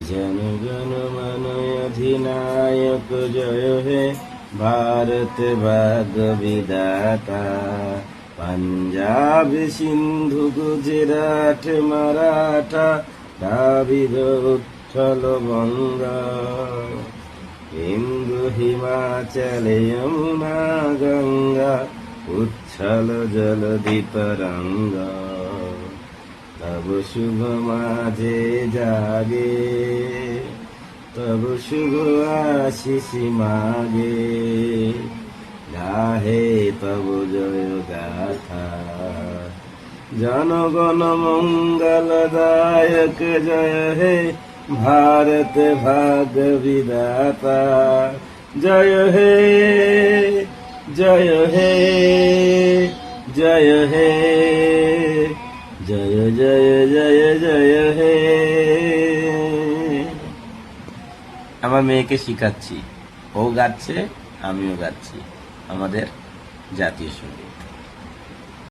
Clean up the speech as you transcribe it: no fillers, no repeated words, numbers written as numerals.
जन गण मन अधिनायक जय हे भारत भाग्य विधाता। पंजाब सिंधु गुजरात मराठा द्राविड उत्कल बंगा। हिंदू हिमाचल यमुना गंगा उच्छल जलधि तरंगा। तब शुभ माझे जागे तब शुभ आशीष मागे। गाहे तब जय गाथा जनगण मंगलदायक जय हे भारत भाग्य विधाता। जय हे जय हे जय हे जय जय जय जय হে। আমার মেয়েকে শিখাচ্ছি, ও গাচ্ছে আমিও গাচ্ছি আমাদের জাতীয় সঙ্গীত।